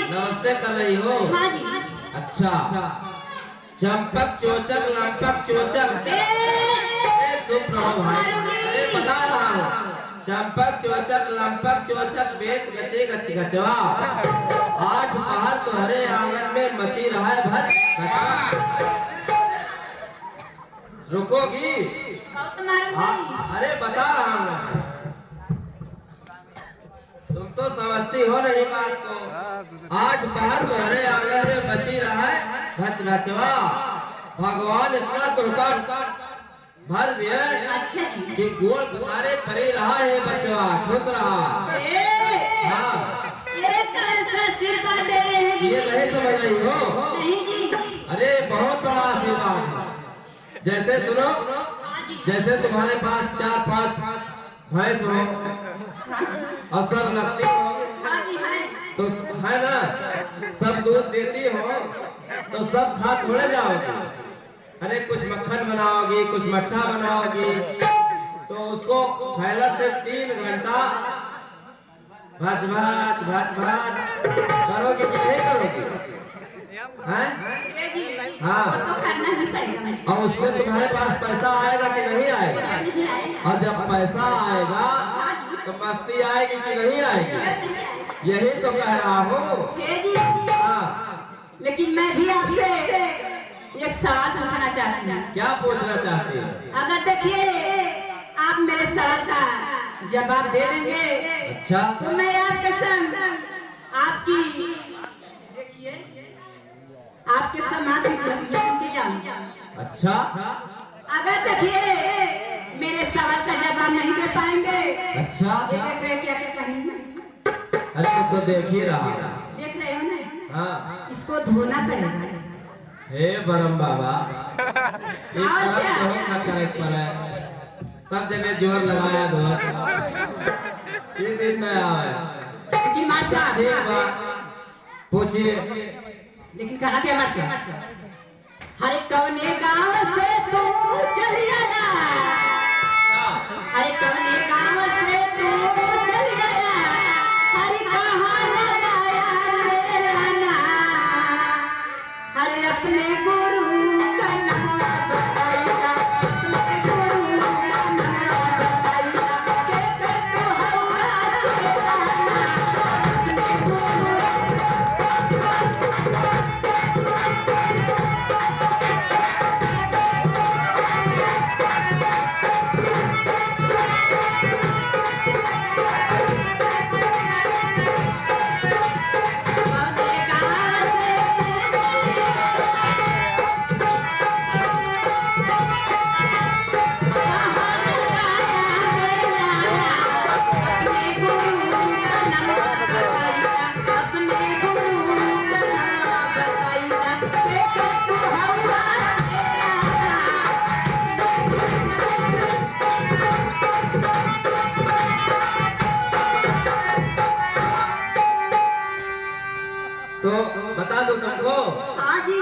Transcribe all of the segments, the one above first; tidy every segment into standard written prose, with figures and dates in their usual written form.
नमस्ते कर रही हो? हाँ जी। अच्छा, चंपक चोचक लंपक चोचक चुप रहो भाई, अरे बता रहा हूँ। चंपक चोचक लंपक चोचक वेद गचे गच गचवा, आठ पहर तुम्हारे आंगन में मची रहा है भर बता। रुकोगी? अरे बता रहा हूँ, तुम तो समझती हो नहीं बात को। आठ पहर तुम्हारे आंगन में बची रहा है भच भचवा, भगवान इतना कृपा भर दिया अच्छा जी कि गोल तुम्हारे परे रहा है बचवा, खुश रहा। हाँ, ये कैसा आशीर्वाद दे रहे हैं जी? ये नहीं समझ रही हो? नहीं जी। अरे बहुत बड़ा आशीर्वाद है। जैसे सुनो, जैसे तुम्हारे पास 4-5 भैंस हो और सब लगती हो, तो है ना, सब दूध देती हो, तो सब खा थोड़े जाओगे। अरे कुछ मक्खन बनाओगी, कुछ मट्ठा बनाओगी, तो उसको फैलर से 3 घंटा भच भच भच भच करोगे कि नहीं करोगे? हैं? हाँ, वो तो करना ही पड़ेगा मुझे। और उससे तुम्हारे पास पैसा आएगा कि नहीं आएगा? और जब पैसा आएगा तो मस्ती आएगी कि नहीं आएगी? यही तो कह रहा हूँ। हाँ, लेकिन मैं भी आपसे एक सवाल पूछना चाहती हूँ। क्या पूछना चाहती है? अगर देखिए आप मेरे सवाल का जवाब दे देंगे, अच्छा, तो मैं आपके संग आपकी देखिए आपके समाधि के जाऊंगा। अच्छा, अगर देखिए मेरे सवाल का जवाब नहीं दे पाएंगे, अच्छा, ये देख रहे क्या क्या कहेंगे? अरे तो देख ही रहा। देख रहे हो ना? हाँ, इसको धोना पड़ेगा। हे बरम बाबा, एक तरफ बहुत न करे पर है, सब जने जोर लगाया धोस, ये दिन न आवे। लेकिन माचा ठीक बा, पूछिए। लेकिन कहा के माचा हरे कवने गांव से तू चली आया, हरे कवने गांव से तू चली आया, हरे कहाँ लगाया मेरा नाम, हरे अपने गुरु का नाम बताइएगा, अपने गुरु का नाम बताइएगा, के कर तू हवा चेतना, अपने गुरु तो बता दो तुमको। हाँ जी।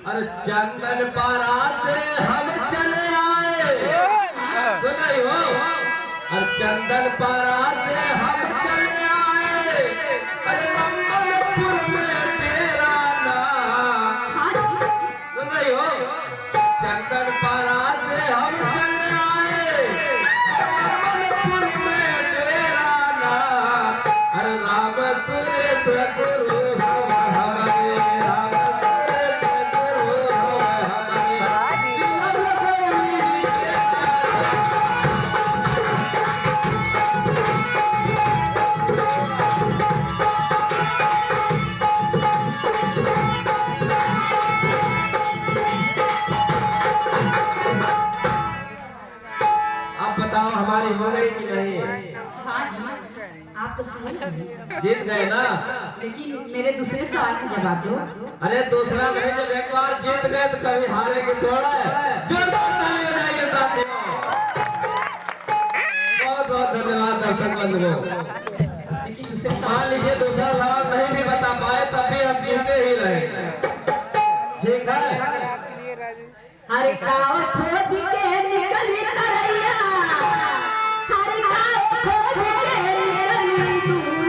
अरे चंदन पारा से हम चले आए, तो नहीं हो? अरे चंदन पारा से हम चले आए, अरे मम्मलपुर में तेरा नाम, तो नहीं हो? चंदन पारा से हम चले आए, मम्मलपुर में तेरा नाम, अरे राम सुरेश गुरु हमारी हो गई कि नहीं? हाँ जी, आप तो सही जीत गए ना? लेकिन मेरे दूसरे सवाल का जवाब दो। अरे दूसरा नहीं, जब एक बार जीत गए तो कभी हारेंगे थोड़ा है। जोरदार ताली बजाइए साथियों। बहुत बहुत धन्यवाद दर्शक बंधुओं। लेकिन दूसरे मान लीजिए दूसरा सवाल नहीं भी बता पाए तब भी हम जीते ही रहे, ठीक है? हर काव खोद के निकली तरैया, हर काव खोद के निकली दूर,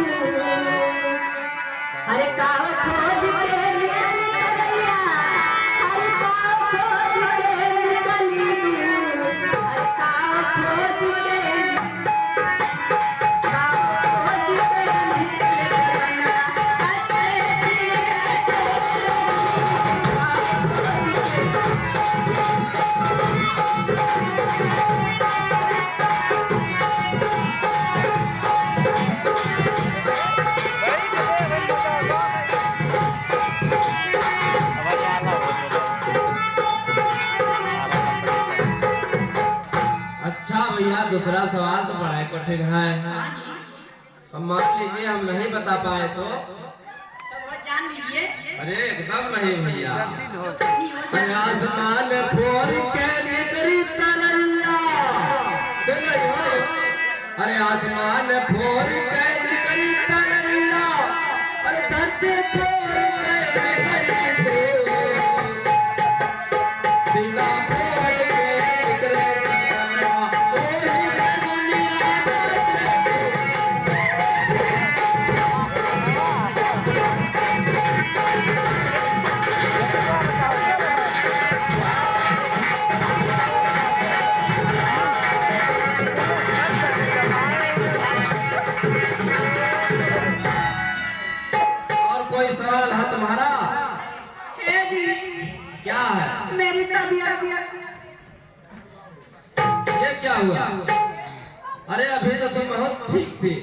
अरे काव खोज के निकली तरैया, अरे काव खोज के निकली दूर, अरे काव खोज के अच्छा भैया, दूसरा सवाल तो बड़ा ही कठिन है। अब मान लीजिए हम नहीं बता पाए तो जान लीजिए। अरे एकदम नहीं भैया। अरे आसमान फोड़ के निकली तरैया, अरे आसमान फोड़ के निकली तरैया, अरे धरती फोड़ के निकली सीना फोड़ के निकले तुम्हारा है जी। क्या है? मेरी तबीयत ये क्या हुआ? अरे अभी तो तुम बहुत ठीक थी।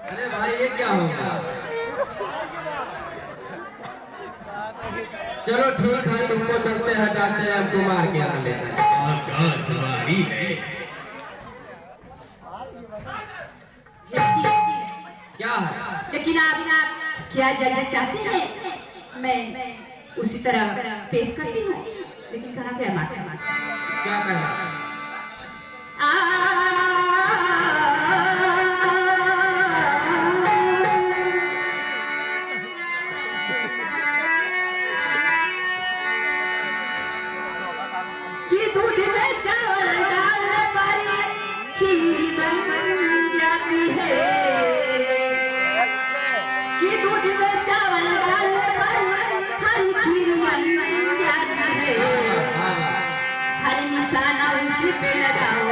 अरे भाई ये क्या होगा? चलो ठीक है, तुमको चलते हैं, जाते हैं, हमको मार के आ लेते हैं। सवारी है क्या है? लेकिन आप क्या जज चाहते हैं मैं उसी तरह पेश करती हूँ, लेकिन कहना क्या माता क्या कहना? कि दूध में चावल डालने पर खीर बन जाती है, कि दूध में चावल डालने पर हरी खीर बन जाती है। हर निशाना उस पे लगाओ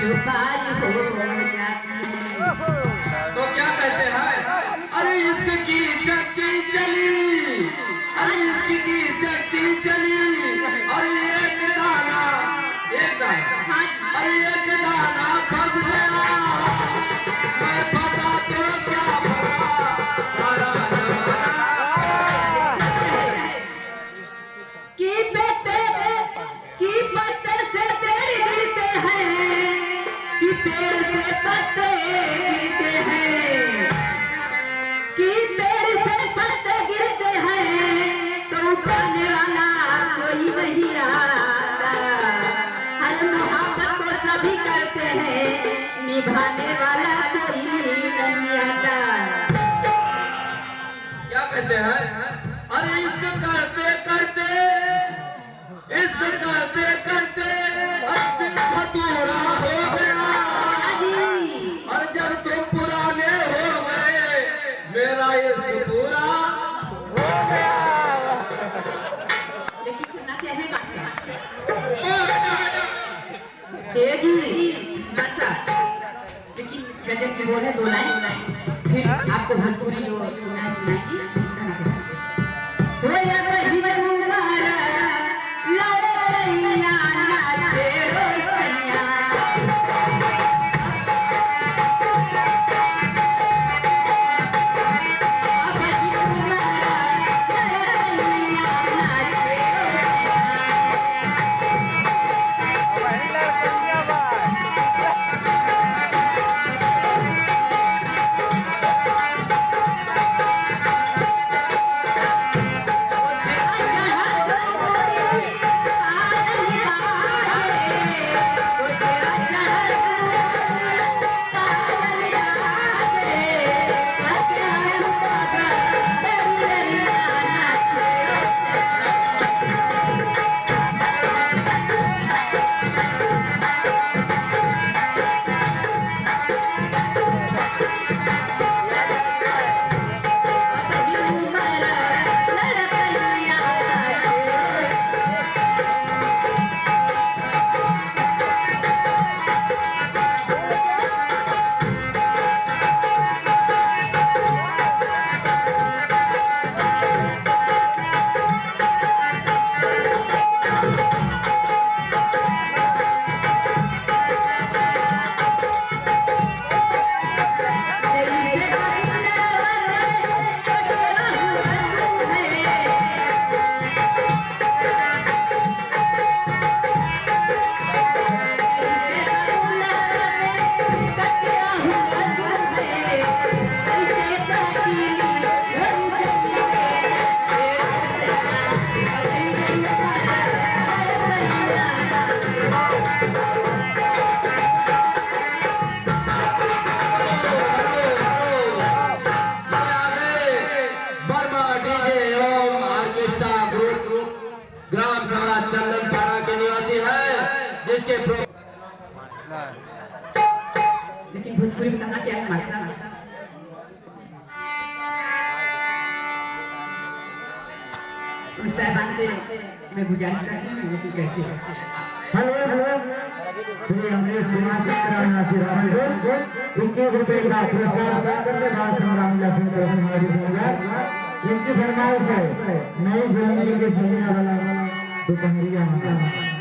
जो पार हो जाती है। तो क्या कहते हैं? अरे इसकी चक्की चली, अरे इसकी चक्की चली, अरे एक दाना, अरे एक दाना फंस गया, मैं पता तो क्या पता, सारा जमाना कि पत्ते से पेड़ गिरते हैं, कि पेड़ से पत्ते गिरते हैं, कि पेड़ से पत्ते गिरते हैं, तो उठाने वाला कोई नहीं आता। हर मोहब्बत को सभी करते हैं, निभाने वाला कोई नहीं आता। क्या कहते हैं? अरे इसको करते करते, इसको करते करते दिल फतूरा हो गया, और जब तुम पुराने हो गए मेरा इश्क पूरा हो गया। लेकिन कहना क्या है बादशाह? जी बादशाह, लेकिन गजल की बोल है, दो लाइन फिर आपको भोजपुरी जो सुनाई सुनाएगी। मजबूरी बताना क्या है हमारे साथ। उस साहिबान से मैं गुजारिश करती हूँ लेकिन कैसे। हेलो श्री अमरीश कुमार संग्राम आशीर्वाद 21 रुपए का पुरस्कार प्रदान करने बाद संग्राम लीला सिंह तरफ से हमारी इनकी फरमाइश है नई फिल्म के सैया वाला दोपहरिया